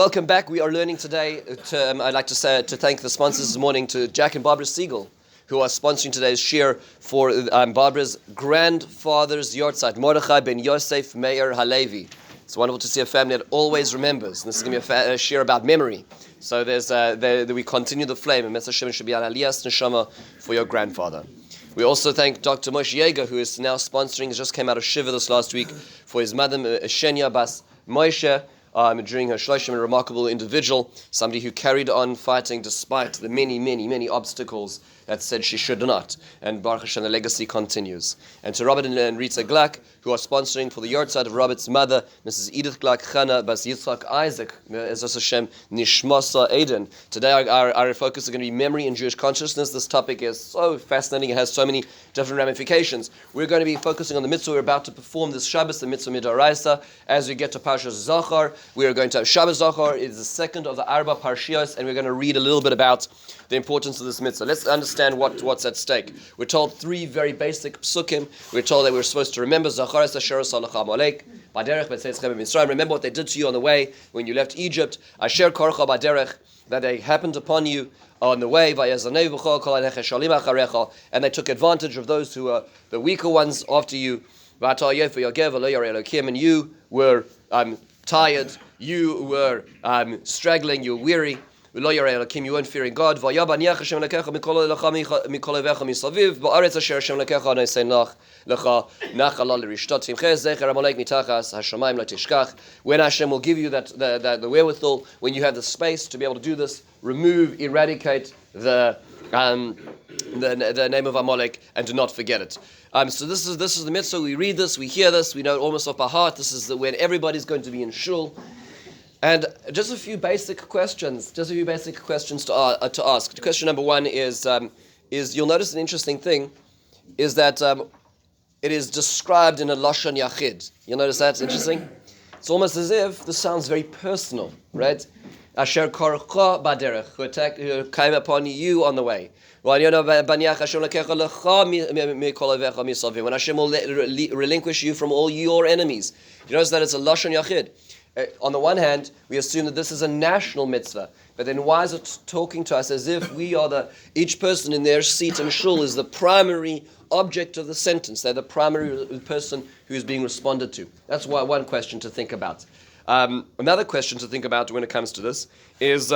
Welcome back. We are learning today. I'd like to thank the sponsors this morning, to Jack and Barbara Siegel, who are sponsoring today's shir for Barbara's grandfather's yahrzeit, Mordechai ben Yosef Meir Halevi. It's wonderful to see a family that always remembers. And this is going to be a shir about memory. So we continue the flame, and Mesa Shem should be an aliyas neshama for your grandfather. We also thank Dr. Moshe Yeager, who is now sponsoring, just came out of Shiva this last week, for his mother, Shenya Bas Moshe, during her shloshim, a remarkable individual, somebody who carried on fighting despite the many obstacles that said she should not. And Baruch Hashem, the legacy continues. And to Robert and Rita Glack, who are sponsoring for the yahrzeit of Robert's mother, Mrs. Edith Glack Chana Bas Yitzchak Isaac, Ezras Hashem Nishmasa Eden. Today our focus is going to be memory in Jewish consciousness. This topic is so fascinating, it has so many different ramifications. We're going to be focusing on the mitzvah we're about to perform this Shabbos, the mitzvah Midaraisa. As we get to Parshas Zachar, we are going to have Shabbos Zachar. It is the second of the Arba Parshios, and we're going to read a little bit about the importance of this mitzvah. Let's understand what's at stake. We're told three very basic psukim. We're told that we're supposed to remember Zachar es asher salach Amalek, Baderech b'tzeitchem b'Mitzrayim. Remember what they did to you on the way when you left Egypt. Asher korcha baderech, that they happened upon you on the way. Vayazanei b'chol kol anecha shalim acharecha, and they took advantage of those who were the weaker ones after you. V'ata yof v'yogev v'lo yarei Elokim, and you were tired, you were straggling, you were weary. You weren't fearing God. Today our focus is when Hashem will give you the wherewithal, when you have the space to be able to do this, eradicate the name of Amalek, and do not forget it. So this is the mitzvah. We read this, we hear this, we know it almost off by heart. This is when everybody's going to be in shul. And just a few basic questions to ask. Question number one is you'll notice an interesting thing, is that it is described in a Lashon Yachid. You'll notice that's interesting? It's almost as if this sounds very personal, right? Asher korcha baderech, who came upon you on the way. When Hashem will relinquish you from all your enemies. You notice that it's a Lashon Yachid. On the one hand, we assume that this is a national mitzvah, but then why is it talking to us as if we are each person in their seat in shul is the primary object of the sentence? They're the primary person who is being responded to. That's one question to think about. Another question to think about when it comes to this is,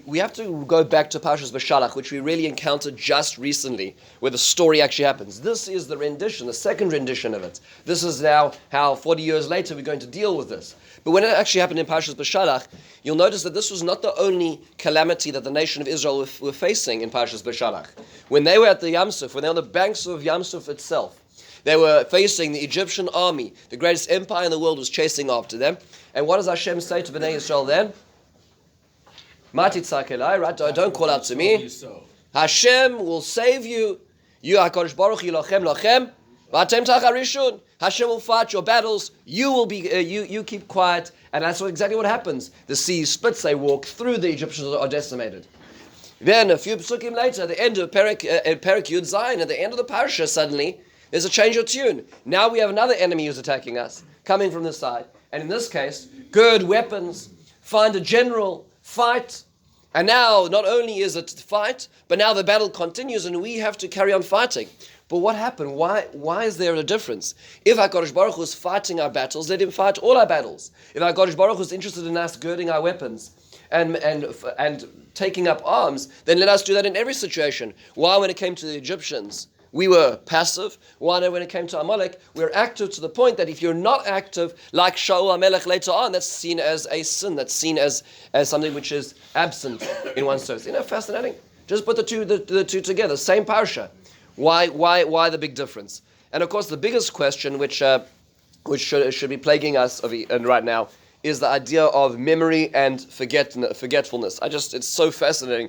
we have to go back to Parshas Beshalach, which we really encountered just recently, where the story actually happens. This is the rendition, the second rendition of it. This is now how 40 years later we're going to deal with this. But when it actually happened in Parshas Beshalach, you'll notice that this was not the only calamity that the nation of Israel were facing in Parshas Beshalach. When they were at the Yam Suf, when they were on the banks of Yam Suf itself, they were facing the Egyptian army. The greatest empire in the world was chasing after them. And what does Hashem say to Bnei Yisrael then? Right? Don't call out to me. Hashem will save you. You HaKadosh Baruch Hu lochem lochem. V'atem tacharishun. Hashem will fight your battles. You will be. You keep quiet, and that's exactly what happens. The sea splits. They walk through. The Egyptians are decimated. Then a few psukim later, at the end of Perek Yud Zayin, at the end of the parasha, suddenly there's a change of tune. Now we have another enemy who's attacking us, coming from this side, and in this case, gird weapons, find a general. Fight, and now not only is it fight, but now the battle continues, and we have to carry on fighting. But what happened? Why is there a difference? If HaKadosh Baruch Hu is fighting our battles, let him fight all our battles. If HaKadosh Baruch Hu is interested in us girding our weapons and taking up arms, then let us do that in every situation. Why, when it came to the Egyptians, we were passive? Why, when it came to Amalek, we were active to the point that if you're not active, like Shaul HaMelech later on, that's seen as a sin. That's seen as something which is absent in one's service. Fascinating. Just put the two together. Same parsha. Why the big difference? And of course, the biggest question, which should be plaguing us right now, is the idea of memory and forgetfulness. It's so fascinating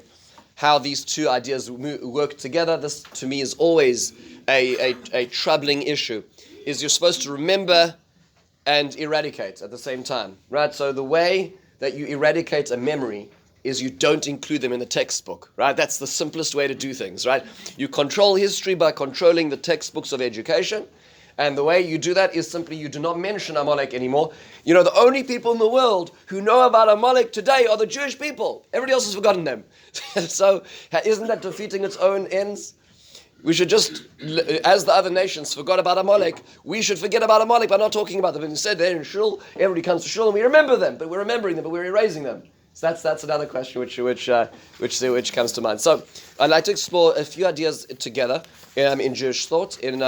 how these two ideas work together. This, to me, is always a troubling issue. Is you're supposed to remember and eradicate at the same time, right? So the way that you eradicate a memory is you don't include them in the textbook, right? That's the simplest way to do things, right? You control history by controlling the textbooks of education, And the way you do that is simply you do not mention Amalek anymore. You know, the only people in the world who know about Amalek today are the Jewish people. Everybody else has forgotten them. So isn't that defeating its own ends? We should just, as the other nations forgot about Amalek, we should forget about Amalek by not talking about them. But instead, they're in Shul, everybody comes to Shul, and we remember them, but we're remembering them, but we're erasing them. So that's another question which comes to mind. So I'd like to explore a few ideas together in Jewish thought, and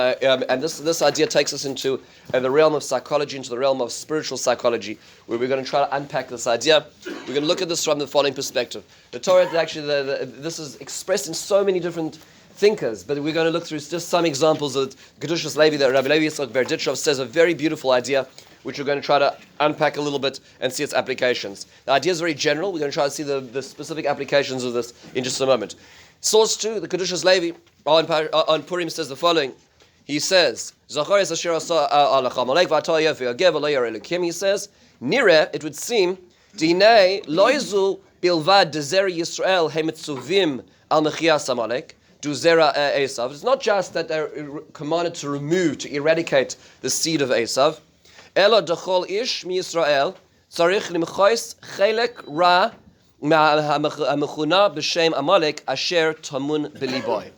this idea takes us into the realm of psychology, into the realm of spiritual psychology, where we're going to try to unpack this idea. We're going to look at this from the following perspective. The Torah, actually, this is expressed in so many different thinkers, but we're going to look through just some examples of Kedushas Levi that Rabbi Levi Yitzchak Berdichov says a very beautiful idea, which we're going to try to unpack a little bit and see its applications. The idea is very general. We're going to try to see the specific applications of this in just a moment. Source 2, the Kedushas Levi on Purim says the following. He says, he says, Nire, it would seem, Dinei loizu bilvad dezeri Yisrael hemitzuvim al mechias Amalek. It's not just that they're commanded to remove, to eradicate the seed of Esav. Elo dechol ish mi Yisrael tzarich limchois chelek ra mechuna b'shem Amalek asher tamun b'liboy.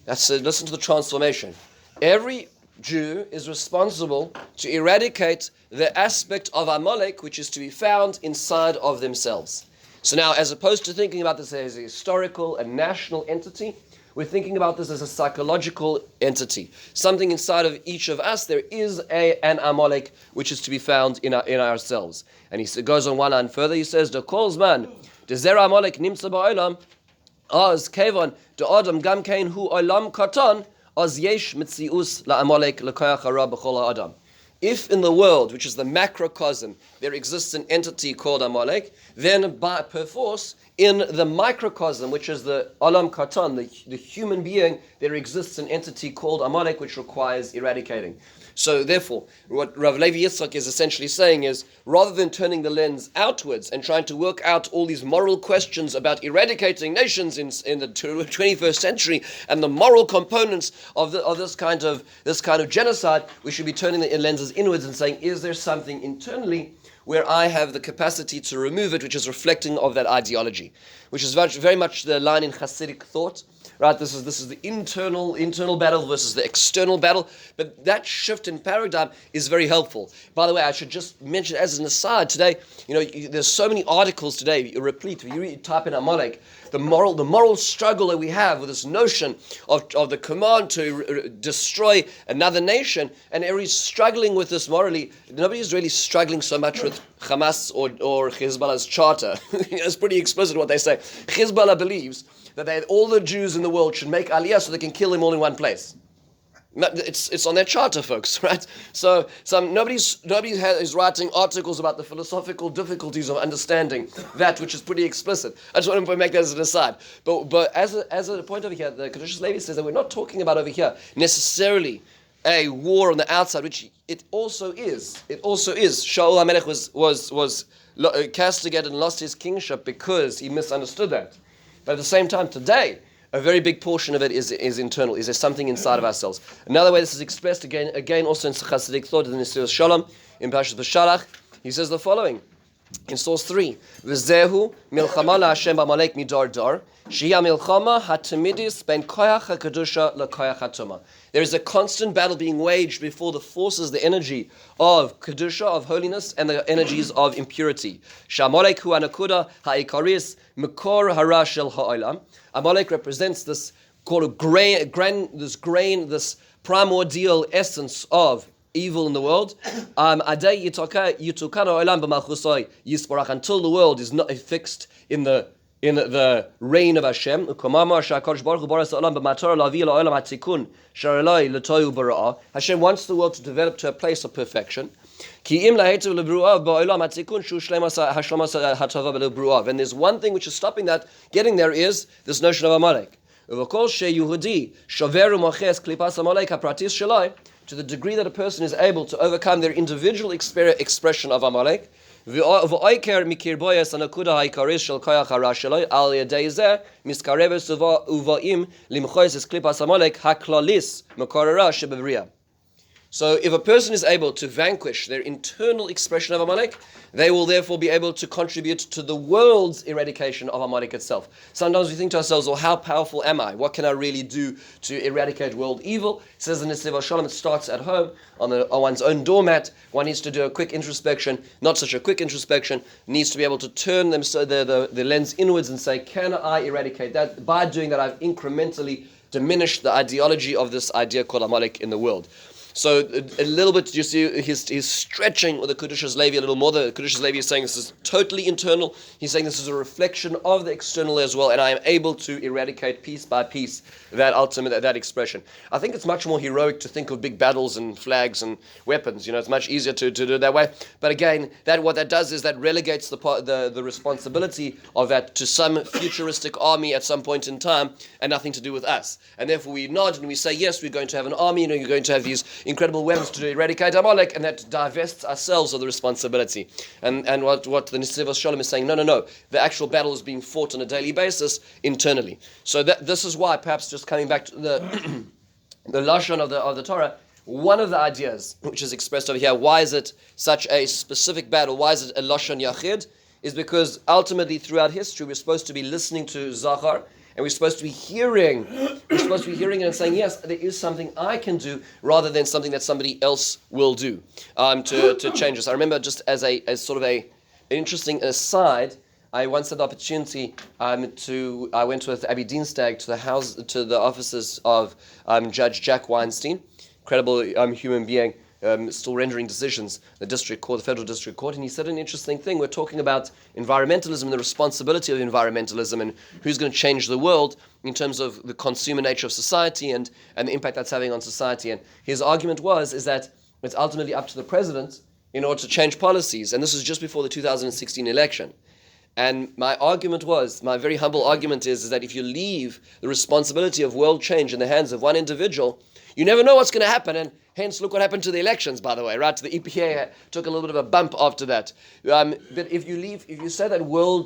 Listen to the transformation. Every Jew is responsible to eradicate the aspect of Amalek which is to be found inside of themselves. So now, as opposed to thinking about this as a historical and national entity, we're thinking about this as a psychological entity. Something inside of each of us, there is an Amalek which is to be found in ourselves. And he goes on one line further, he says, "The calls man, the zera Amalek nimtza ba'olam, az kevon, the adam gam kein hu olam katan, az yesh mitzius la'amalek l'koyach hara b'chol ha'adam." If in the world, which is the macrocosm, there exists an entity called Amalek, then by perforce, in the microcosm, which is the Olam Katan, the human being, there exists an entity called Amalek, which requires eradicating. So therefore, what Rav Levi Yitzchak is essentially saying is, rather than turning the lens outwards and trying to work out all these moral questions about eradicating nations in the 21st century and the moral components of this kind of genocide, we should be turning the lenses inwards and saying, is there something internally where I have the capacity to remove it, which is reflecting of that ideology, which is very much the line in Hasidic thought. Right, this is the internal battle versus the external battle. But that shift in paradigm is very helpful. By the way, I should just mention as an aside today, there's so many articles today, replete. You type in Amalek, the moral struggle that we have with this notion of the command to destroy another nation, and everybody's struggling with this morally. Nobody's really struggling so much with Hamas or Hezbollah's charter. It's pretty explicit what they say. Hezbollah believes that all the Jews in the world should make aliyah so they can kill them all in one place. It's on their charter, folks, right? So nobody is writing articles about the philosophical difficulties of understanding that, which is pretty explicit. I just want to make that as an aside. But as a point over here, the Kedushas Levi says that we're not talking about over here necessarily a war on the outside, which it also is. It also is. Shaul HaMelech was castigated and lost his kingship because he misunderstood that. But at the same time, today, a very big portion of it is internal. Is there something inside of ourselves? Another way this is expressed, again also in Chassidic thought, in the Nesilas Shalom, in Parshas B'Shalach, he says the following, in source 3, V'zehu milchama la'Hashem b'Amalek midar dar, shehi milchama hatemidis ben koyach ha'kedusha lekoyach ha'tuma. There is a constant battle being waged before the forces, the energy of kedusha, of holiness, and the energies of impurity. Sh'Amalek hu anakuda ha'ikaris mikor hara shel ha'olam. Amalek represents this this primordial essence of evil in the world. Until the world is not fixed in the reign of Hashem. Hashem wants the world to develop to a place of perfection. And there's one thing which is stopping that getting there is this notion of Amalek. To the degree that a person is able to overcome their individual expression of Amalek, and So if a person is able to vanquish their internal expression of Amalek, they will therefore be able to contribute to the world's eradication of Amalek itself. Sometimes we think to ourselves, well, how powerful am I? What can I really do to eradicate world evil? It says in the Nesiv Shalom, it starts at home, on one's own doormat. One needs to do a quick introspection, not such a quick introspection, needs to be able to turn them the lens inwards and say, can I eradicate that? By doing that, I've incrementally diminished the ideology of this idea called Amalek in the world. So a little bit, you see, he's stretching the Kedushas Levi a little more. The Kedushas Levi is saying this is totally internal. He's saying this is a reflection of the external as well, and I am able to eradicate piece by piece that expression. I think it's much more heroic to think of big battles and flags and weapons. It's much easier to do it that way. But again, what that does is that relegates the responsibility of that to some futuristic army at some point in time, and nothing to do with us. And therefore we nod and we say, yes, we're going to have an army. You're going to have these incredible weapons to eradicate Amalek, and that divests ourselves of the responsibility. And what the Nesiv Shalom is saying, no. The actual battle is being fought on a daily basis internally. So this is why, perhaps just coming back to the the Lashon of the Torah, one of the ideas which is expressed over here, why is it such a specific battle? Why is it a Lashon Yachid? Is because ultimately throughout history we're supposed to be listening to Zachar, and we're supposed to be hearing and saying, yes, there is something I can do rather than something that somebody else will do to change us. I remember, just as sort of an interesting aside, I once had the opportunity I went with Abby Dienstag to the offices of Judge Jack Weinstein, incredible human being, still rendering decisions, the Federal District Court, and he said an interesting thing. We're talking about environmentalism and the responsibility of environmentalism and who's going to change the world in terms of the consumer nature of society and the impact that's having on society. And his argument is that it's ultimately up to the president in order to change policies, and this was just before the 2016 election. And my very humble argument is that if you leave the responsibility of world change in the hands of one individual, you never know what's going to happen. And hence, look what happened to the elections, by the way, right? The EPA took a little bit of a bump after that. But if you say that we'll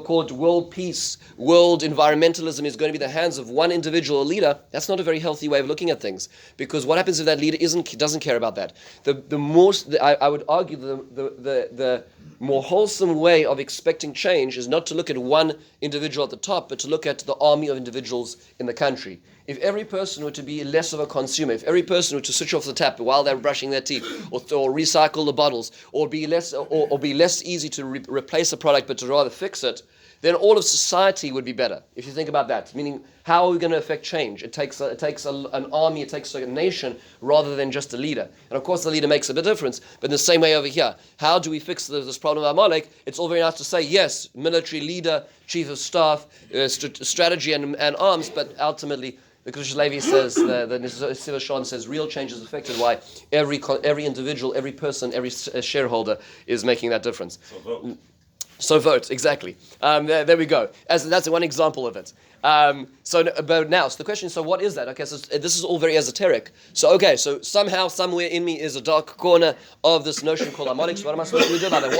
call it world peace, world environmentalism is going to be the hands of one individual leader, that's not a very healthy way of looking at things. Because what happens if that leader doesn't care about that? I would argue the more wholesome way of expecting change is not to look at one individual at the top, but to look at the army of individuals in the country. If every person were to be less of a consumer, if every person were to switch off the tap while they're brushing their teeth, or recycle the bottles, or be less easy to replace a product, but to rather fix it, then all of society would be better. If you think about that, meaning how are we going to affect change? It takes an army, it takes a nation, rather than just a leader. And of course, the leader makes a bit of difference. But in the same way over here, how do we fix this problem of Amalek? It's all very nice to say, yes, military leader, chief of staff, strategy and arms, but ultimately, the Kedushas Levi says, the Nesiv Shalom says, real change is affected by every individual, every person, every shareholder is making that difference. So vote, exactly. There we go. That's one example of it. So the question is, so what is that? Okay, so this is all very esoteric. So somehow, somewhere in me is a dark corner of this notion called Amalek. So what am I supposed to do about that?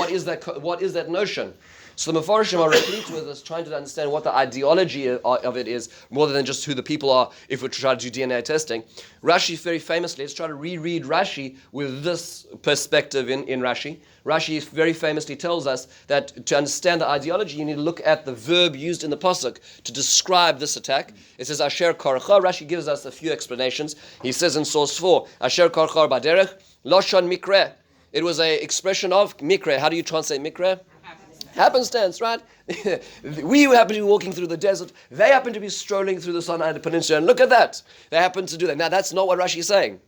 What is that notion? So the Mefarshim are replete with us trying to understand what the ideology of it is, more than just who the people are, if we try to do DNA testing. Rashi very famously, let's try to reread Rashi with this perspective in Rashi. Rashi very famously tells us that to understand the ideology, you need to look at the verb used in the pasuk to describe this attack. It says, Asher karcha. Rashi gives us a few explanations. He says in source 4, Asher karcha baderech, loshon mikre. It was an expression of mikre. How do you translate mikre? Happenstance, right? We happen to be walking through the desert. They happen to be strolling through the Sinai Peninsula, and look at that. They happen to do that. Now, that's not what Rashi is saying.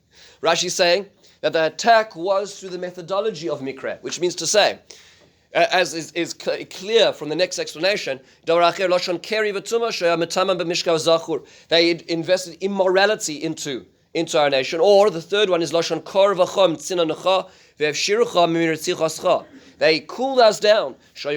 Rashi is saying that the attack was through the methodology of Mikra, which means to say, as is clear from the next explanation, they invested immorality into our nation. Or the third one is Lashon Kor V'chom Tzina Necha Ve'evshirucha Mimirtzichascha. They cooled us down. So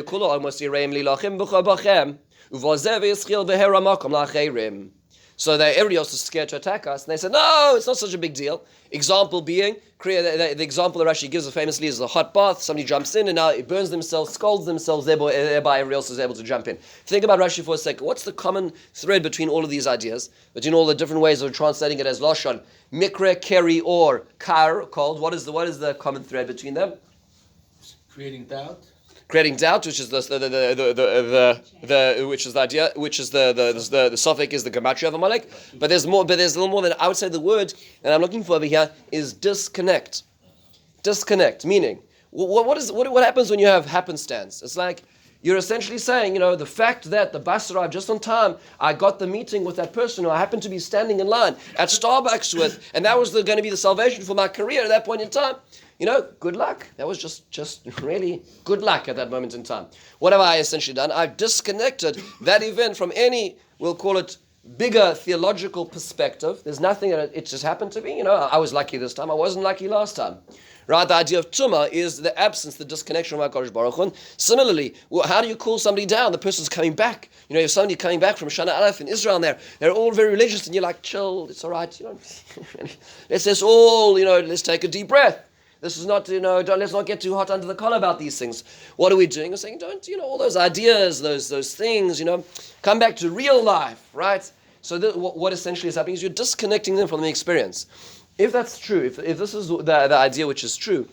So everybody else is scared to attack us. And they said, no, it's not such a big deal. Example being, the example that Rashi gives famously is a hot bath. Somebody jumps in and now it burns themselves, scalds themselves, thereby everybody else is able to jump in. Think about Rashi for a second. What's the common thread between all of these ideas? Between all the different ways of translating it as Lashon? Mikre, keri, or kar, cold. What is the common thread between them? Creating doubt. Creating doubt, which is the idea, which is the suffix is the gematria of Amalek. But there's a little more than I would say. The word that I'm looking for over here is disconnect. Disconnect, meaning what happens when you have happenstance? It's like you're essentially saying, the fact that the bus arrived just on time, I got the meeting with that person who I happened to be standing in line at Starbucks with, and that was going to be the salvation for my career at that point in time. Good luck. That was just really good luck at that moment in time. What have I essentially done? I've disconnected that event from any, we'll call it, bigger theological perspective. There's nothing that it just happened to be. I was lucky this time. I wasn't lucky last time. Right? The idea of tumah is the absence, the disconnection from HaKadosh Baruch Hu. Similarly, how do you cool somebody down? The person's coming back. If somebody coming back from Shana Aleph in Israel, and they're all very religious, and you're like, chill, it's all right. Let's just all, let's take a deep breath. This is not, let's not get too hot under the collar about these things. What are we doing? We're saying, don't, all those ideas, those things, come back to real life, right? So what essentially is happening is you're disconnecting them from the experience. If that's true, if this is the idea which is true,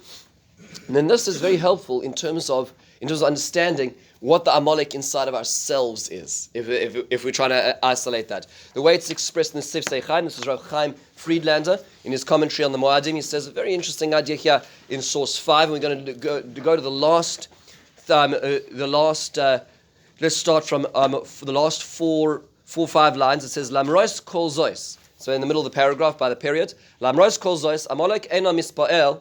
then this is very helpful in terms of understanding what the Amalek inside of ourselves is, if we're trying to isolate that. The way it's expressed in the Sifsei Chaim, this is Rav Chaim Friedlander, in his commentary on the Moadim, he says a very interesting idea here in source 5, and we're going to go to the last, let's start from the last four, 5 lines. It says, Lamrois kol zois. So in the middle of the paragraph, by the period, Lamrois kol zois, Amalek ena mispael,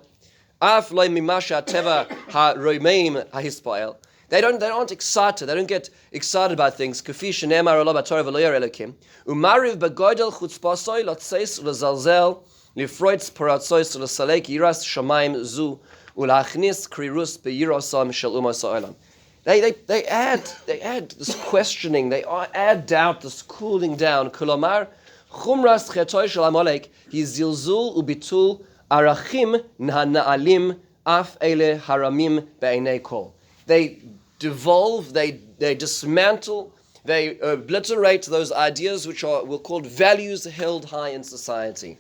af loy mimasha teva ha-roimeim ha-hispael. They aren't excited. They don't get excited about things. Kafi shenemar Allah b'Torah v'lo yer Elokim. Umariv b'goydel chutzpasoi lotzeis ulezalzel lifroitz paratzois ulesalek yiras shamayim zu ulachnis krirus b'yirosam shel umos ha'olam. They add this questioning. They add doubt, this cooling down. Kulomar chumras chetoi shel Amalek hi zilzul ubitul arachim na'alim af ele haramim be'enei kol. They devolve, they dismantle, they obliterate those ideas which we'll call values held high in society.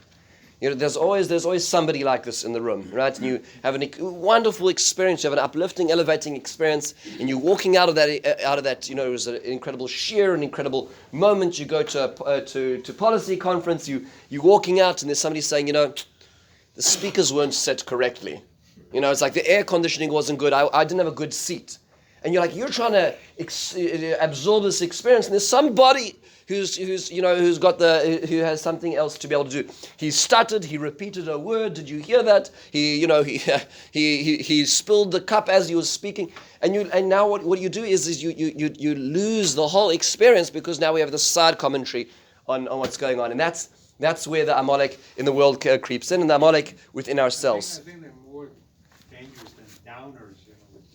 There's always somebody like this in the room, right? And you have a wonderful experience, you have an uplifting, elevating experience, and you're walking out of that. It was an incredible sheer, an incredible moment. You go to policy conference, you're walking out, and there's somebody saying, the speakers weren't set correctly. It's like the air conditioning wasn't good. I didn't have a good seat. And you're trying to absorb this experience, and there's somebody who has something else to be able to do. He stuttered. He repeated a word. Did you hear that? He spilled the cup as he was speaking. And now what you do is you lose the whole experience, because now we have the side commentary on what's going on, and that's where the Amalek in the world creeps in, and the Amalek within ourselves. I think they're more dangerous than downers.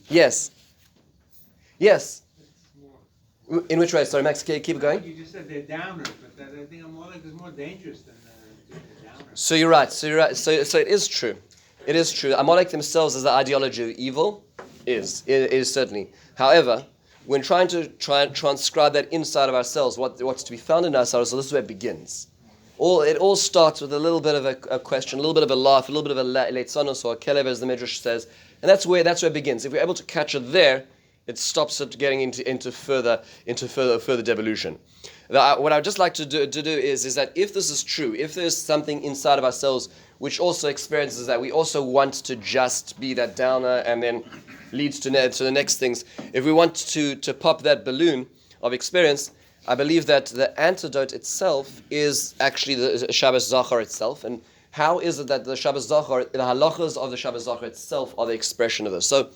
Yes. In which way? Sorry, Max, keep it going. You just said they're downers, but I think Amalek is more dangerous than downers. So you're right. So it is true. It is true. Amalek themselves, as the ideology of evil, is certainly. However, when trying to transcribe that inside of ourselves, what's to be found in ourselves, so this is where it begins. It all starts with a little bit of a question, a little bit of a laugh, a little bit of a leitzanos or a kelev, as the Midrash says, and that's where it begins. If we're able to catch it there, it stops it getting into further devolution. What I would just like to do is that if this is true, if there's something inside of ourselves which also experiences that, we also want to just be that downer and then leads to the next things. If we want to pop that balloon of experience, I believe that the antidote itself is actually the Shabbos Zachar itself. And how is it that the Shabbos Zachar, the halachas of the Shabbos Zachar itself are the expression of this? So,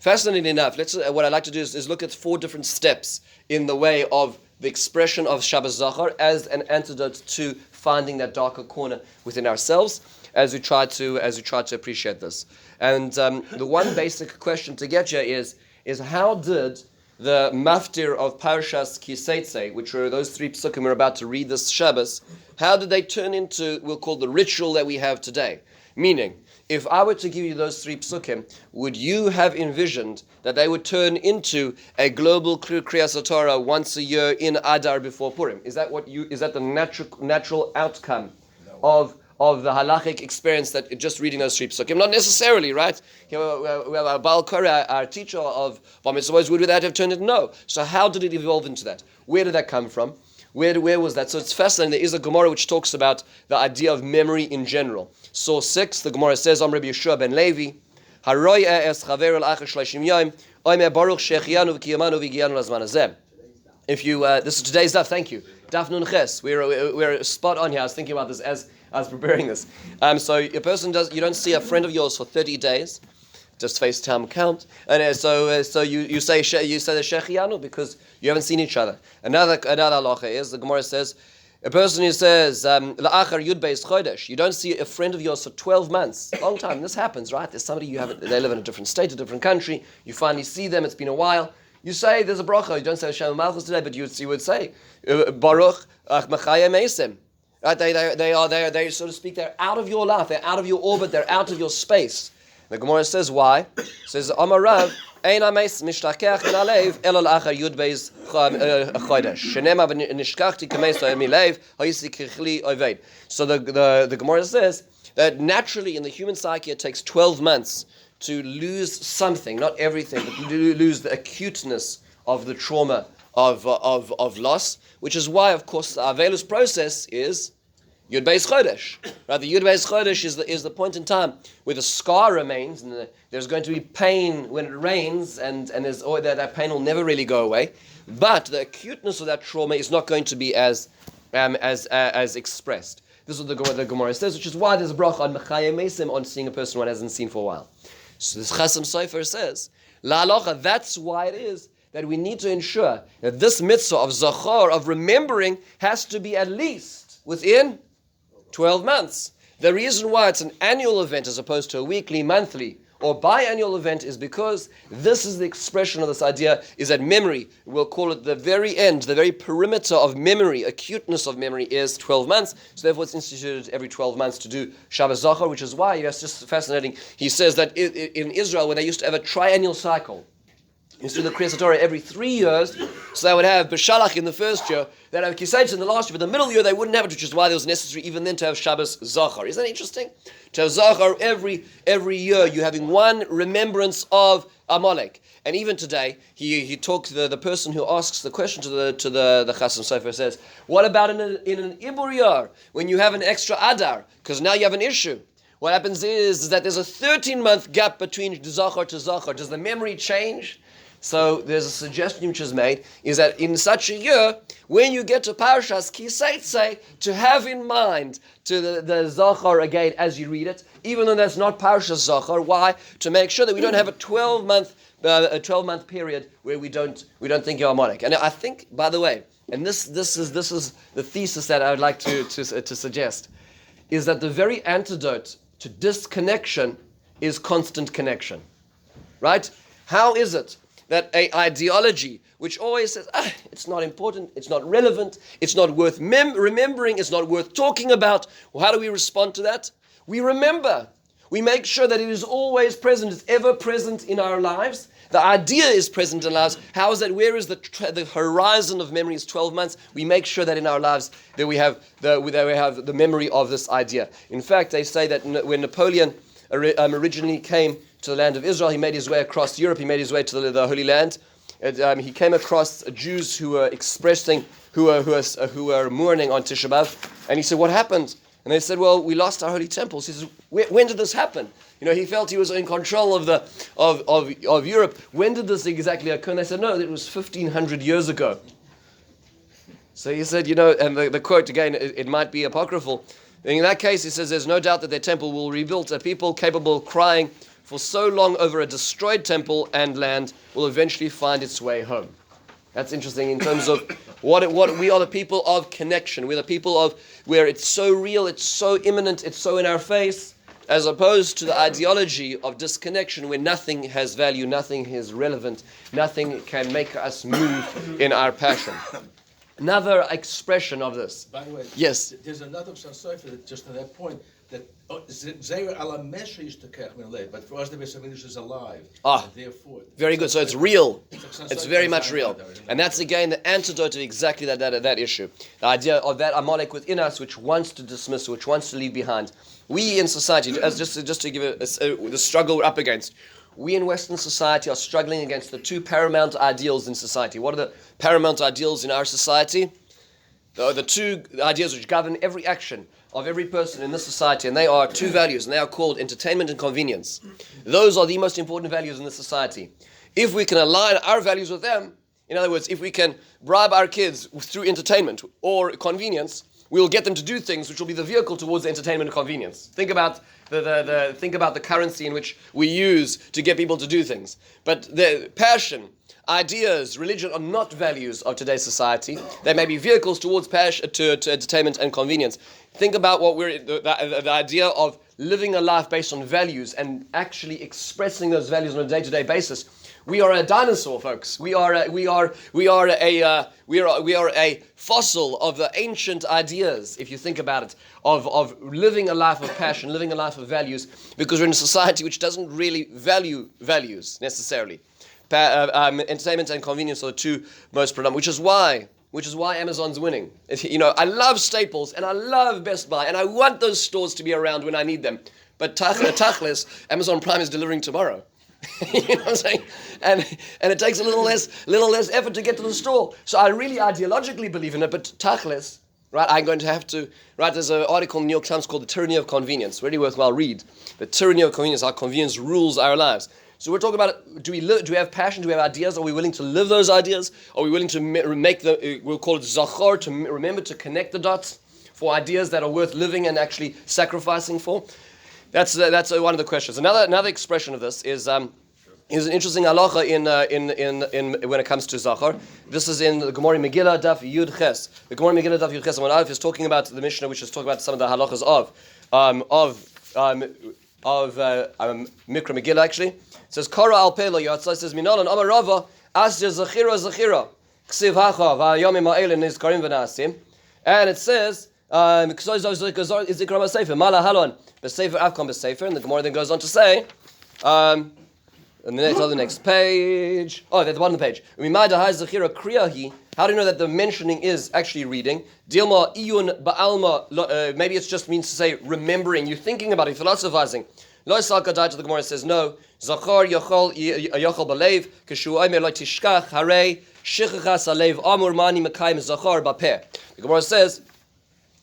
fascinatingly enough, what I'd like to do is look at 4 different steps in the way of the expression of Shabbos Zachar as an antidote to finding that darker corner within ourselves, as we try to appreciate this. And the one basic question to get here is how did the maftir of Parshas Kiseitze, which are those 3 psukim we're about to read this Shabbos, how did they turn into, we'll call the ritual that we have today? Meaning, if I were to give you those 3 psukim, would you have envisioned that they would turn into a global Kriyas Torah once a year in Adar before Purim? Is that the natural outcome of the halachic experience that just reading those 3 psukim? Not necessarily, right? We have our Baal Korah, our teacher of Bar Mitzvahs, would that have turned it? No. So how did it evolve into that? Where did that come from? Where was that? So it's fascinating. There is a Gemara which talks about the idea of memory in general. Source 6, the Gemara says, Rabbi Yeshua ben Levi, Haroy es chaver el acher shlashim yom, oimer baruch shechianu v'kiyamanu v'gianu lazman hazeh. If you, this is today's daf, thank you. Daf Nun Ches. We're spot on here. I was thinking about this as I was preparing this. So a person you don't see a friend of yours for 30 days, just FaceTime count, and so you say the shechianu because you haven't seen each other. Another halacha is the Gemara says a person who says la'achar yud beis chodesh, you don't see a friend of yours for 12 months, long time. This happens, right? There's somebody they live in a different state, a different country. You finally see them. It's been a while. You say there's a bracha. You don't say Hashem Malchus today, but you would say Baruch Machaya Meisem. Right? They so to speak, they're out of your life. They're out of your orbit. They're out of your space. The Gemara says why? It says Amar Rav Ein Ameis Mishtakech in Alev Elal Achar Yud Beis Chodesh Shenema V'Nishkachti Kameis Milev Hayisi Kichli Oved. So the Gemara says that naturally in the human psyche it takes 12 months to lose something, not everything, but to lose the acuteness of the trauma of loss, which is why, of course, the Avelus process is Yud Beis Chodesh. Right? The Yud Beis Chodesh is the point in time where the scar remains, and there's going to be pain when it rains, and there's that pain will never really go away. But the acuteness of that trauma is not going to be as expressed. This is what the Gemara says, which is why there's a bracha on Mechayim Mesim, on seeing a person one hasn't seen for a while. So this Chasam Sofer says, La Alocha, that's why it is that we need to ensure that this mitzvah of Zachor, of remembering, has to be at least within 12 months. The reason why it's an annual event as opposed to a weekly, monthly, or biannual event is because this is the expression of this idea, is that memory, we'll call it the very end, the very perimeter of memory, acuteness of memory is 12 months. So therefore it's instituted every 12 months to do Shabbos Zachor, which is why, it's just fascinating. He says that in Israel, when they used to have a triennial cycle, used to do the Kriyas Torah every 3 years, so they would have B'Shalach in the first year, they'd have Kiseitz in the last year, but the middle year they wouldn't have it, which is why it was necessary even then to have Shabbos Zachor. Isn't that interesting? To have Zachor every year, you're having one remembrance of Amalek. And even today, he talked, the person who asks the question to the Chasam Sofer says, what about in an Ibur year, when you have an extra Adar, because now you have an issue? What happens is that there's a 13-month gap between Zachor to Zachor. Does the memory change? So there's a suggestion which is made, is that in such a year, when you get to Parshas Kiseitze, to have in mind to the Zachor again as you read it, even though that's not Parshas Zachor. Why? To make sure that we don't have a 12-month period where we don't think you're harmonic. And I think, by the way, and this is the thesis that I would like to suggest, is that the very antidote to disconnection is constant connection. Right? How is it that an ideology which always says, it's not important, it's not relevant, it's not worth remembering, it's not worth talking about, well, how do we respond to that? We remember. We make sure that it is always present, it's ever present in our lives. The idea is present in our lives. How is that? Where is the horizon of memory is 12 months? We make sure that in our lives that we have the memory of this idea. In fact, they say that when Napoleon originally came to the land of Israel, he made his way across Europe, he made his way to the Holy Land. He came across Jews who were who were mourning on Tisha B'Av, and he said, what happened? And they said, well, we lost our holy temples. He says, when did this happen? He felt he was in control of Europe. When did this exactly occur? And they said, no, it was 1,500 years ago. So he said, and the quote again, it might be apocryphal. In that case, he says, there's no doubt that their temple will rebuild. A people capable of crying for so long over a destroyed temple and land will eventually find its way home. That's interesting in terms of what we are, the people of connection. We're the people of where it's so real, it's so imminent, it's so in our face. as opposed to the ideology of disconnection where nothing has value, nothing is relevant, nothing can make us move in our passion. Another expression of this. By the way, yes. There's another Psalm just on that point that Zeir ala Mesha is to kech min lev, but for us the Beis Hamikdash is alive. Therefore, very good. So it's real. It's very much real, and that's again the antidote to exactly that issue. The idea of that Amalek within us, which wants to dismiss, which wants to leave behind. We in society, as just to give the struggle we're up against. We in Western society are struggling against the two paramount ideals in society. What are the paramount ideals in our society? The two ideas which govern every action of every person in this society, and they are two values, and they are called entertainment and convenience. Those are the most important values in this society. If we can align our values with them, in other words, if we can bribe our kids through entertainment or convenience, we will get them to do things which will be the vehicle towards the entertainment and convenience. Think about the currency in which we use to get people to do things. But the passion, ideas, religion are not values of today's society. They may be vehicles towards passion, to entertainment and convenience. Think about what the idea of living a life based on values and actually expressing those values on a day-to-day basis. We are a dinosaur, folks. We are a fossil of the ancient ideas, if you think about it, of living a life of passion, living a life of values, because we're in a society which doesn't really value values necessarily. Entertainment and convenience are the two most predominant, which is why Amazon's winning. I love Staples and I love Best Buy and I want those stores to be around when I need them. But tachlis, Amazon Prime is delivering tomorrow. You know what I'm saying? And it takes a little less effort to get to the store. So I really ideologically believe in it, but tachlis, right, I'm going to have to, right, there's an article in the New York Times called The Tyranny of Convenience, really worthwhile read. The Tyranny of Convenience, how convenience rules our lives. So we're talking about, do we have passion, do we have ideas, are we willing to live those ideas? Are we willing to make we'll call it zachar, to remember to connect the dots for ideas that are worth living and actually sacrificing for? That's one of the questions. Another expression of this is an interesting halacha in when it comes to zachar. This is in the Gemara Megillah Daf Yud Ches. The Gemara Megillah Daf Yud Ches. When Aleph is talking about the Mishnah, which is talking about some of the halachas of Mikra Megillah. Actually, it says Kara al Pelo Yatzai. It says Minalan Amar Rava Asya Zachira Ksiv Hacha V'Yamim Ha'elin Nizkarim V'Nasim, and it says. And the Gemara then goes on to say, and the next page. Oh, at the bottom of the page. How do you know that the mentioning is actually reading? Maybe it just means to say remembering. You're thinking about it, philosophizing. The Gemara says no. Zachar yachol balev kashu omer lo tishkach harei shichachas alev amur mani mekayim zachar bapeh. The Gemara says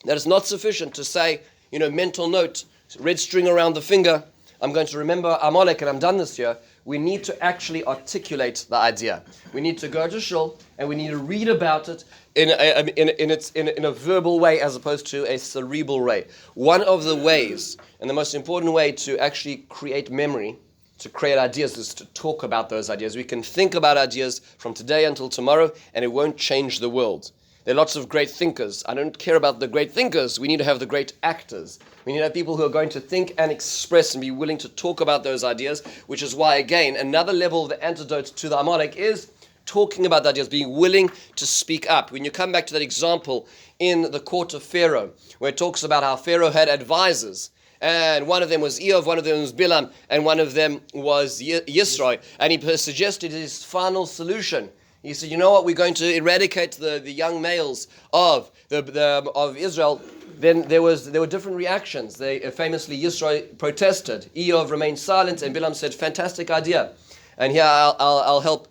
that it's not sufficient to say, mental note, red string around the finger, I'm going to remember Amalek and I'm done this year. We need to actually articulate the idea. We need to go to shul and we need to read about it in a verbal way as opposed to a cerebral way. One of the ways, and the most important way to actually create memory, to create ideas, is to talk about those ideas. We can think about ideas from today until tomorrow and it won't change the world. There are lots of great thinkers. I don't care about the great thinkers. We need to have the great actors. We need to have people who are going to think and express and be willing to talk about those ideas, which is why, again, another level of the antidote to the Amalek is talking about the ideas, being willing to speak up. When you come back to that example in the court of Pharaoh, where it talks about how Pharaoh had advisors, and one of them was Eov, one of them was Bilam, and one of them was Yisro, and he suggested his final solution. He said, you know what, we're going to eradicate the young males of Israel. Then there were different reactions. Famously, Yisro protested. Eov remained silent, and Bilam said, fantastic idea. And here I'll help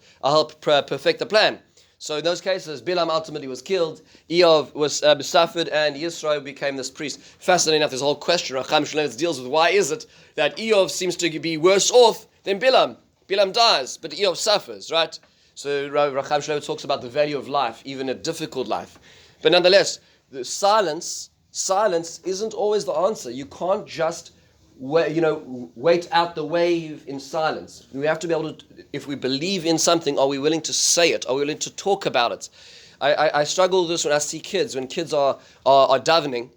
perfect the plan. So in those cases, Bilam ultimately was killed, Eov was suffered, and Yisro became this priest. Fascinating enough, this whole question Racham Shalom deals with why is it that Eov seems to be worse off than Bilam. Bilam dies, but Eov suffers, right? So Racham Shalom talks about the value of life, even a difficult life. But nonetheless, the silence isn't always the answer. You can't just wait out the wave in silence. We have to be able to, if we believe in something, are we willing to say it? Are we willing to talk about it? I struggle with this when I see kids. When kids are davening,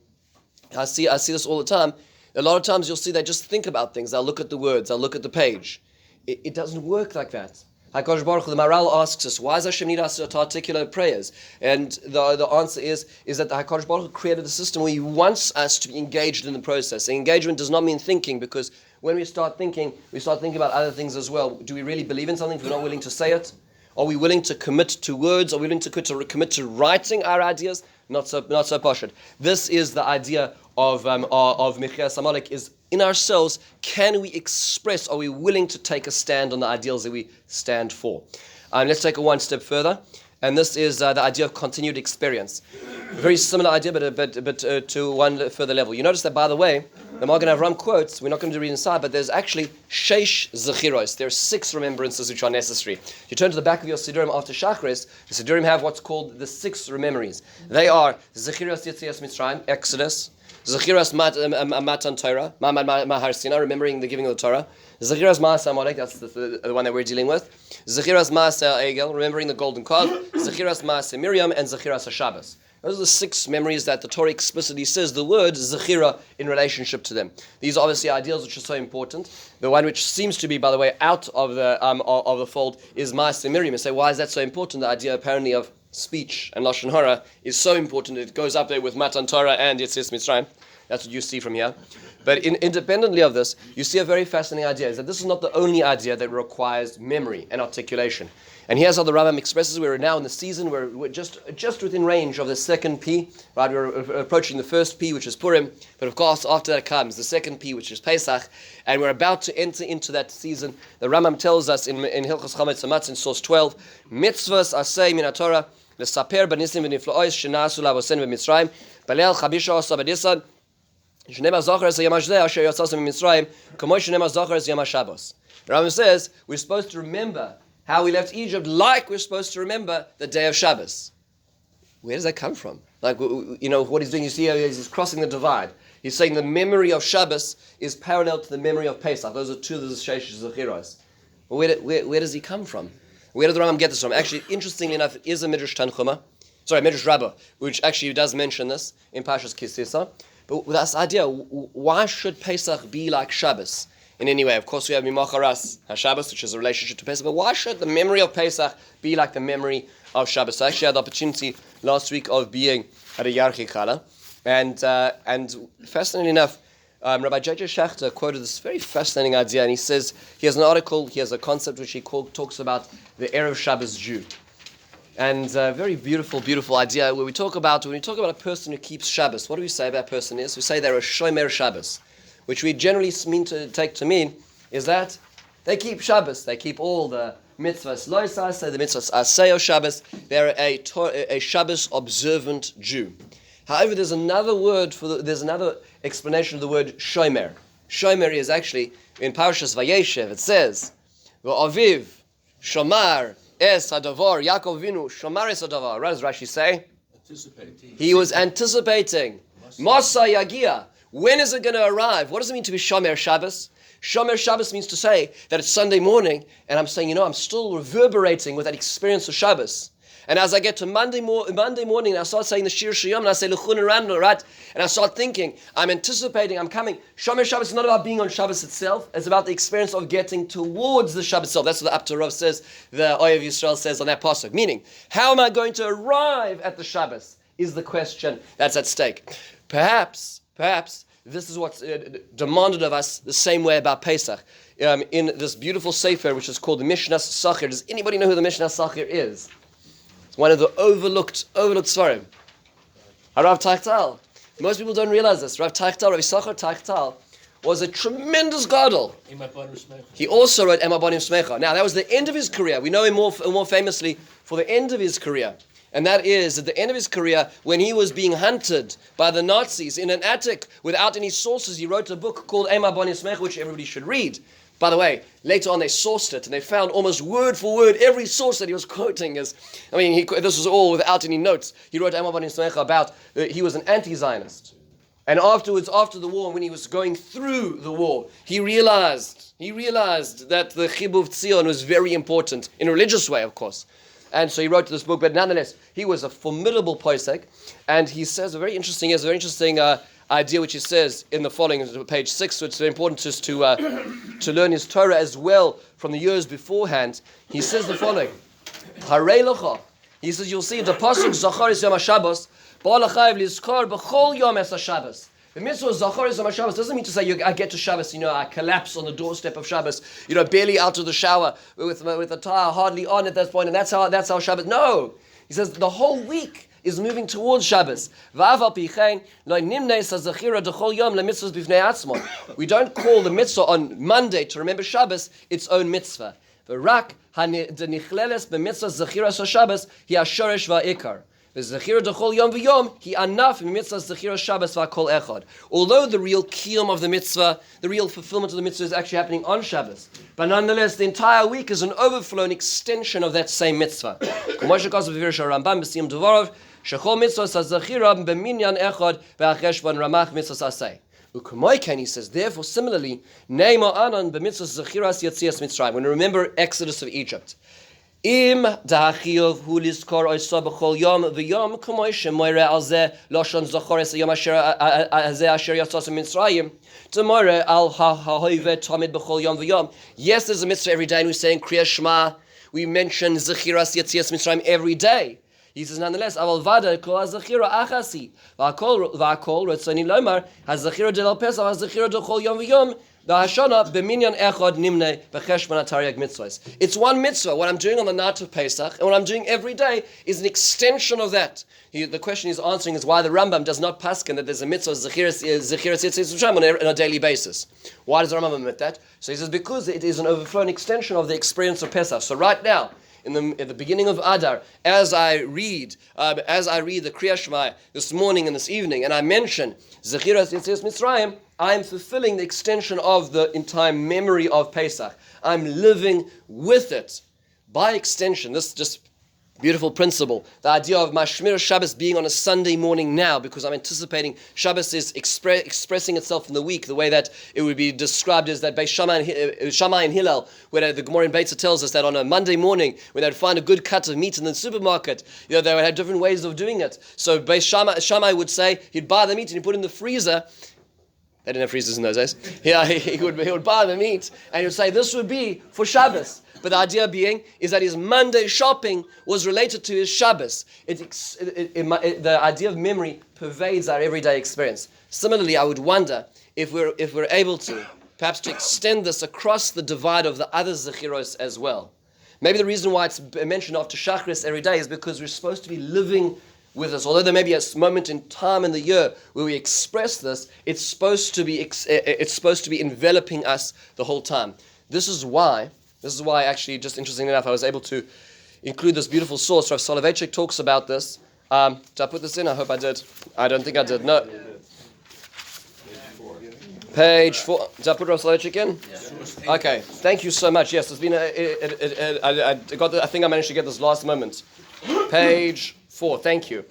I see this all the time. A lot of times you'll see they just think about things. They'll look at the words. They'll look at the page. It doesn't work like that. HaKadosh Baruch Hu, the Maral asks us, why does Hashem need us to articulate prayers? And the answer is that the HaKadosh Baruch Hu created a system where He wants us to be engaged in the process. And engagement does not mean thinking, because when we start thinking about other things as well. Do we really believe in something if we're not willing to say it? Are we willing to commit to words? Are we willing to commit to writing our ideas? Not so pashut. This is the idea of Michias Amalek, is in ourselves, can we express, are we willing to take a stand on the ideals that we stand for? Let's take it one step further, and this is the idea of continued experience. A very similar idea, but to one further level. You notice that, by the way, the Magen Avram quotes, we're not going to read inside, but there's actually sheish zechiros. There are 6 remembrances which are necessary. If you turn to the back of your Sidurim after Shachris, the Sidurim have what's called the 6 memories. They are zechiros Yetzias Mitzrayim, Exodus, zechiros Matan Torah, Mahar Sinai, remembering the giving of the Torah, zechiros Ma'aseh Amalek, that's the one that we're dealing with, zechiros Ma'aseh Egel, remembering the golden calf, zechiros Ma'aseh Miriam, and zechiros HaShabbos. Those are the 6 memories that the Torah explicitly says the word zechira in relationship to them. These are obviously ideals which are so important. The one which seems to be, by the way, out of the fold is Ma'aseh Miriam. You say, why is that so important? The idea apparently of speech and Lashon Hara is so important. It goes up there with Matan Torah and Yetzias Mitzrayim. That's what you see from here. But independently of this, you see a very fascinating idea, is that this is not the only idea that requires memory and articulation. And here's how the Rambam expresses, we're now in the season where we're just within range of the second P, right? We're approaching the first P, which is Purim, but of course after that comes the second P, which is Pesach, and we're about to enter into that season. The Rambam tells us in Hilchos Chametz Hamatz in source 12, Mitzvahs asay min haTorah, lesaper b'nisim v'nifloos shenasu lavosen v'Mitzrayim, balel chabisha osa b'disan, shenema zachar es yom hashdeh asher yotzasem v'Mitzrayim, k'moy shenema zachar es yom hashabbos. The Rambam says we're supposed to remember how we left Egypt, like we're supposed to remember the day of Shabbos. Where does that come from? Like, what he's doing, you see how he's crossing the divide. He's saying the memory of Shabbos is parallel to the memory of Pesach. Those are 2 of the Sheish Zechiros. Where does he come from? Where did the Rambam get this from? Actually, interestingly enough, it is a Midrash Midrash Rabbah, which actually does mention this in Parshas Kisisa. But with this idea, why should Pesach be like Shabbos? In any way, of course, we have Mimacharas HaShabbos, which is a relationship to Pesach. But why should the memory of Pesach be like the memory of Shabbos? I actually had the opportunity last week of being at a Yarchi Chala, and fascinatingly enough, Rabbi J.J. Schachter quoted this very fascinating idea, and he says he has an article, he has a concept which he talks about the Erev Shabbos Jew, and a very beautiful, beautiful idea where when we talk about a person who keeps Shabbos, what do we say about a person is? We say they're a Shomer Shabbos, which we generally take to mean is that they keep Shabbos, they keep all the mitzvahs loisas, the mitzvahs aseo Shabbos. They're a Shabbos observant Jew. However, there's another explanation of the word shomer. Shomer is actually in Parshas Vayeshev. It says, "V'aviv shomar es hadavar Yaakov Avinu shomar es hadavar." What does Rashi say? Anticipating. He was anticipating. Masa yagia. When is it going to arrive? What does it mean to be Shomer Shabbos? Shomer Shabbos means to say that it's Sunday morning, and I'm saying, I'm still reverberating with that experience of Shabbos. And as I get to Monday morning, and I start saying the Shir Shiyam, and I say L'chun Ramno, right? And I start thinking, I'm anticipating, I'm coming. Shomer Shabbos is not about being on Shabbos itself. It's about the experience of getting towards the Shabbos itself. That's what the Apter Rav says, the Oyev Yisrael says on that pasuk. Meaning, how am I going to arrive at the Shabbos is the question that's at stake. Perhaps this is what's demanded of us the same way about Pesach. In this beautiful sefer, which is called the Mishnas Sachir. Does anybody know who the Mishnas Sachir is? It's one of the overlooked Svarim. Rav Tachtal. Most people don't realize this. Rav Yisachar Tachtal was a tremendous gadol. He also wrote Ema Banim Smecha. Now, that was the end of his career. We know him more famously for the end of his career. And that is at the end of his career, when he was being hunted by the Nazis in an attic without any sources, he wrote a book called Ema Banim Smecha, which everybody should read. By the way, later on they sourced it and they found almost word for word every source that he was quoting. This was all without any notes. He wrote Ema Banim Smecha about he was an anti-Zionist. And afterwards, after the war, when he was going through the war, he realized that the Chibuv Tzion was very important, in a religious way, of course. And so he wrote this book, but nonetheless, he was a formidable posek. And he says a very interesting idea which he says in the following, page 6, so it's very important just to learn his Torah as well from the years beforehand. He says the following, Harei lecha. He says, you'll see the pasuk Zacharis Yom HaShabbos, Ba'al HaChayev Lizkar B'chol Yom Es HaShabbos. The mitzvah of Zacharis Yom HaShabbos doesn't mean to say I get to Shabbos, I collapse on the doorstep of Shabbos, barely out of the shower with the tire hardly on at that point, and that's how Shabbos. No, he says the whole week is moving towards Shabbos. We don't call the mitzvah on Monday to remember Shabbos its own mitzvah. Although the real kiyum of the mitzvah, the real fulfillment of the mitzvah is actually happening on Shabbos, but nonetheless the entire week is an overflow, an extension of that same mitzvah. He says, therefore, similarly, when we remember Exodus of Egypt, Im da'achiyov hu lizkor oisa b'chol yom v'yom k'moi shemoire al zeh loshon zochores yom asher yatzos mitzrayim t'moire al ha'hoive tamid b'chol yom v'yom. Yes, there's a mitzvah every day, and we're saying Kriya Shema. We mention Zechiras Yetzias Mitzrayim every day. He says, nonetheless, aval vada kol hazechira achasi v'akol retzoni lomar hazechira del pesach hazechira del chol yom v'yom. It's one mitzvah. What I'm doing on the night of Pesach and what I'm doing every day is an extension of that. The question he's answering is why the Rambam does not paskin that there's a mitzvah Zechiras Yitzis Mitzrayim on a daily basis. Why does the Rambam admit that? So he says because it is an overflowing extension of the experience of Pesach. So right now, at the beginning of Adar, as I read the Kriya Shema this morning and this evening, and I mention Zechiras Yitzis Mitzrayim, I'm fulfilling the extension of the entire memory of Pesach. I'm living with it. By extension, this just beautiful principle, the idea of Mashmir Shabbos being on a Sunday morning now, because I'm anticipating Shabbos is expressing itself in the week, the way that it would be described is that by Shammai and Hillel, where the Gemara in Beitza tells us that on a Monday morning, when they'd find a good cut of meat in the supermarket, they would have different ways of doing it. So Shammai would say, he'd buy the meat and he'd put it in the freezer. They didn't have freezers in those days. Yeah, he would buy the meat and he would say this would be for Shabbos. But the idea being is that his Monday shopping was related to his Shabbos. The idea of memory pervades our everyday experience. Similarly, I would wonder if we're able to perhaps to extend this across the divide of the other zechiros as well. Maybe the reason why it's mentioned after Shachris every day is because we're supposed to be living with us. Although there may be a moment in time in the year where we express this, it's supposed to be enveloping us the whole time. This is why actually, just interestingly enough, I was able to include this beautiful source. Rav Soloveitchik talks about this. Did I put this in? I hope I did. I don't think I did. No. Page 4. Did I put Rav Soloveitchik in? Yeah. Okay. Thank you so much. Yes, it's been I think I managed to get this last moment. Page 4. Thank you.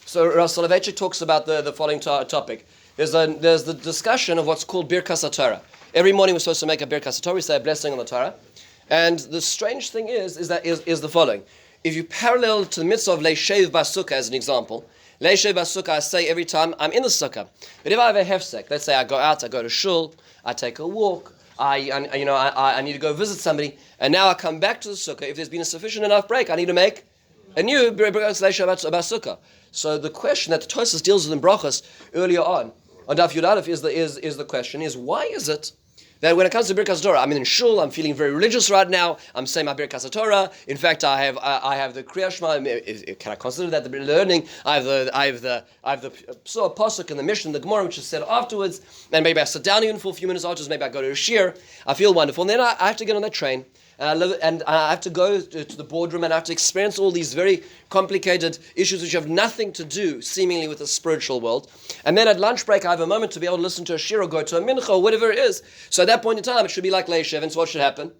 So Rav Soloveitchik talks about the following topic. There's the discussion of what's called Birkas HaTorah. Every morning we're supposed to make a Birkas HaTorah. We say a blessing on the Torah. And the strange thing is the following. If you parallel to the mitzvah of Leishev Basukkah as an example, Leishev Basukkah I say every time I'm in the sukkah. But if I have a hefsek, let's say I go out, I go to shul, I take a walk, I need to go visit somebody, and now I come back to the sukkah. If there's been a sufficient enough break, I need to make a new Birkas Leishev Basukkah. So the question that the Tosfos deals with in Brachos earlier on Daf Yud Aleph is the question is why is it that when it comes to Birkas Torah, I'm in shul, I'm feeling very religious right now, I'm saying my Birkas Torah. In fact, I have the Kriya Shema. Can I consider that the learning? I have the pasuk in the Mishnah, the Gemara, which is said afterwards. And maybe I sit down even for a few minutes afterwards. Maybe I go to a shir. I feel wonderful, and then I have to get on that train. And I have to go to the boardroom and I have to experience all these very complicated issues which have nothing to do, seemingly, with the spiritual world. And then at lunch break, I have a moment to be able to listen to a shir or go to a mincha or whatever it is. So at that point in time, it should be like Leishev. And so what should happen?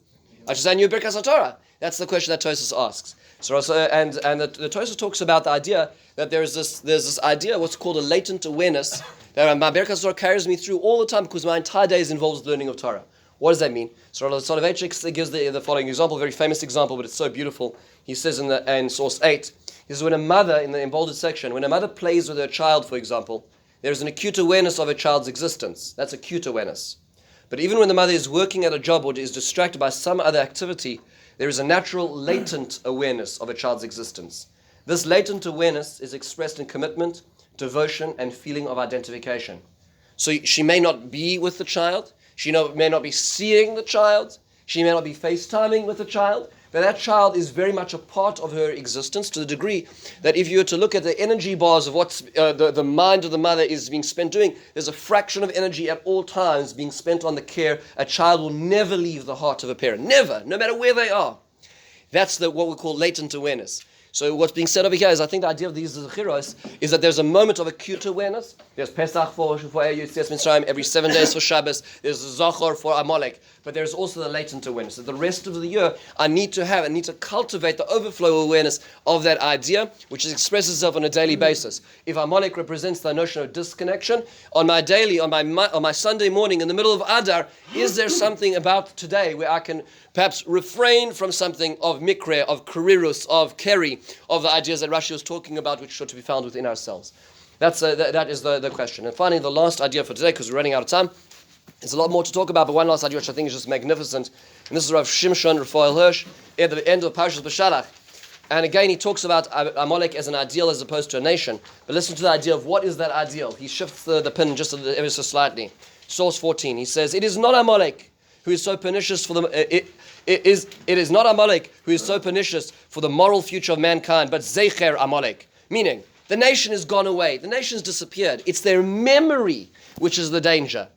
I should say a new Birkas HaTorah. That's the question that Tosfos asks. So the Tosfos talks about the idea that there's this idea, what's called a latent awareness, that my Birkas HaTorah carries me through all the time because my entire day is involved with learning of Torah. What does that mean? So Rav Soloveitchik gives the following example, a very famous example, but it's so beautiful. He says in source 8, he says when a mother, in the bolded section, when a mother plays with her child, for example, there's an acute awareness of a child's existence. That's acute awareness. But even when the mother is working at a job or is distracted by some other activity, there is a natural latent awareness of a child's existence. This latent awareness is expressed in commitment, devotion, and feeling of identification. So she may not be with the child, may not be seeing the child, she may not be FaceTiming with the child, but that child is very much a part of her existence, to the degree that if you were to look at the energy bars of what the mind of the mother is being spent doing, there's a fraction of energy at all times being spent on the care. A child will never leave the heart of a parent. Never, no matter where they are. That's what we call latent awareness. So what's being said over here is, I think the idea of these zechiros is that there's a moment of acute awareness. There's Pesach for Yetzias Mitzrayim, every 7 days for Shabbos. There's Zachor for Amalek. But there's also the latent awareness that the rest of the year I need to cultivate the overflow awareness of that idea, which expresses itself on a daily basis. If Amalek represents the notion of disconnection, on my Sunday morning in the middle of Adar, is there something about today where I can perhaps refrain from something of mikre, of karirus, of keri, of the ideas that Rashi was talking about, which are to be found within ourselves? That is the question. And finally, the last idea for today, because we're running out of time, there's a lot more to talk about, but one last idea which I think is just magnificent. And this is Rav Shimshon Raphael Hirsch at the end of Parshas B'Shalach. And again, he talks about Amalek as an ideal as opposed to a nation. But listen to the idea of what is that ideal. He shifts the pin just ever so slightly. Source 14, he says, it is not Amalek who is so pernicious for the... It is not Amalek who is so pernicious for the moral future of mankind, but Zecher Amalek. Meaning, the nation has gone away. The nation's disappeared. It's their memory which is the danger.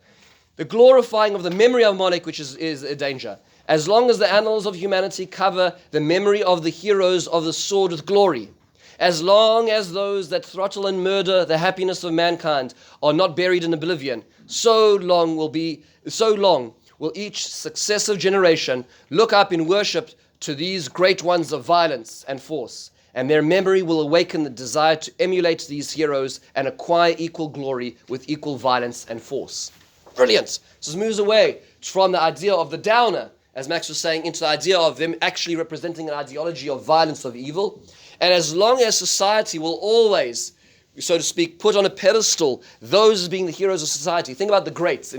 The glorifying of the memory of Amalek which is a danger. As long as the annals of humanity cover the memory of the heroes of the sword with glory, as long as those that throttle and murder the happiness of mankind are not buried in oblivion, so long will each successive generation look up in worship to these great ones of violence and force, and their memory will awaken the desire to emulate these heroes and acquire equal glory with equal violence and force. Brilliant. So this moves away from the idea of the downer, as Max was saying, into the idea of them actually representing an ideology of violence, of evil. And as long as society will always, so to speak, put on a pedestal those as being the heroes of society. Think about the greats,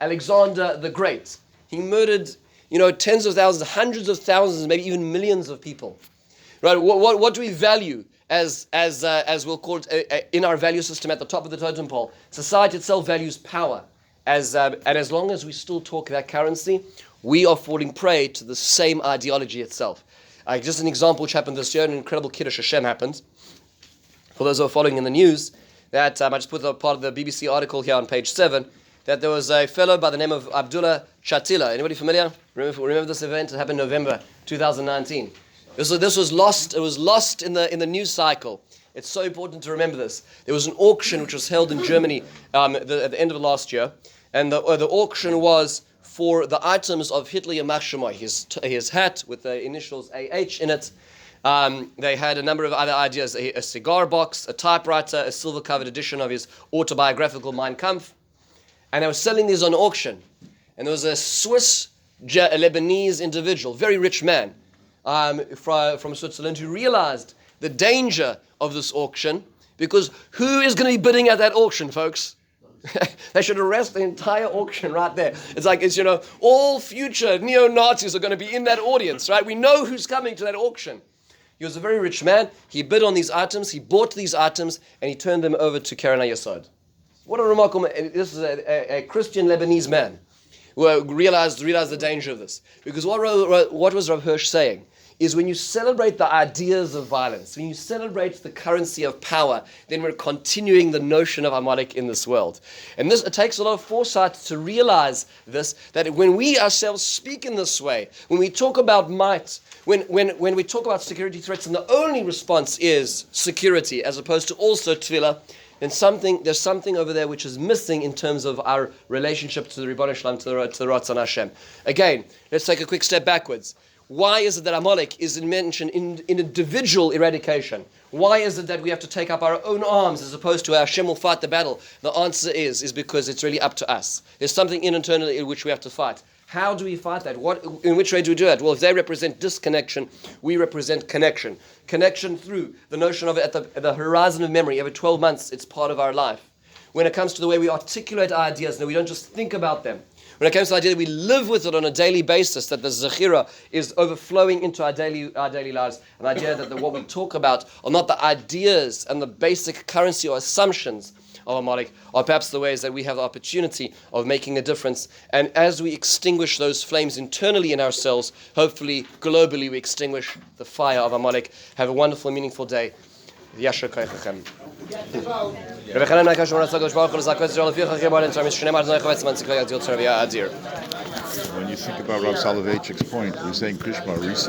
Alexander the Great. He murdered, tens of thousands, hundreds of thousands, maybe even millions of people. Right? What do we value as we'll call it in our value system at the top of the totem pole? Society itself values power. And as long as we still talk that currency, we are falling prey to the same ideology itself. Just an example which happened this year, an incredible Kiddush Hashem happened. For those who are following in the news, that I just put a part of the BBC article here on page 7, that there was a fellow by the name of Abdullah Chatila. Anybody familiar? Remember this event? It happened in November 2019. This was lost. It was lost in the news cycle. It's so important to remember this. There was an auction which was held in Germany at the end of last year, and the auction was for the items of Hitler Yamach Shemoy, his hat with the initials AH in it. They had a number of other ideas: a cigar box, a typewriter, a silver-covered edition of his autobiographical Mein Kampf. And they were selling these on auction. And there was a Swiss, a Lebanese individual, very rich man from Switzerland, who realized the danger of this auction, because who is going to be bidding at that auction, folks? They should arrest the entire auction right there. It's all future neo-Nazis are going to be in that audience, right? We know who's coming to that auction. He was a very rich man. He bid on these items. He bought these items, and he turned them over to Karen Ayasod. What a remarkable man. This is a Christian Lebanese man who realized the danger of this. Because what was Rav Hirsch saying is, when you celebrate the ideas of violence, when you celebrate the currency of power, then we're continuing the notion of Amalek in this world. And it takes a lot of foresight to realize this, that when we ourselves speak in this way, when we talk about might, when we talk about security threats, and the only response is security as opposed to also tefillah, then there's something over there which is missing in terms of our relationship to the Ribbon Shalom, to the Ratzon Hashem. Again, let's take a quick step backwards. Why is it that Amalek is mentioned in individual eradication? Why is it that we have to take up our own arms as opposed to Hashem will fight the battle? The answer is because it's really up to us. There's something internally in which we have to fight. How do we fight that? In which way do we do that? Well, if they represent disconnection, we represent connection. Connection through the notion of it at the horizon of memory. Every 12 months, it's part of our life. when it comes to the way we articulate our ideas, and we don't just think about them. When it comes to the idea that we live with it on a daily basis, that the Zechira is overflowing into our daily lives, and the idea that what we talk about are not the ideas and the basic currency or assumptions of Amalek, are perhaps the ways that we have the opportunity of making a difference. And as we extinguish those flames internally in ourselves, hopefully globally we extinguish the fire of Amalek. Have a wonderful and meaningful day. Yasher Koychachem. When you think about Rav Soloveitchik's point, we're saying Krishma,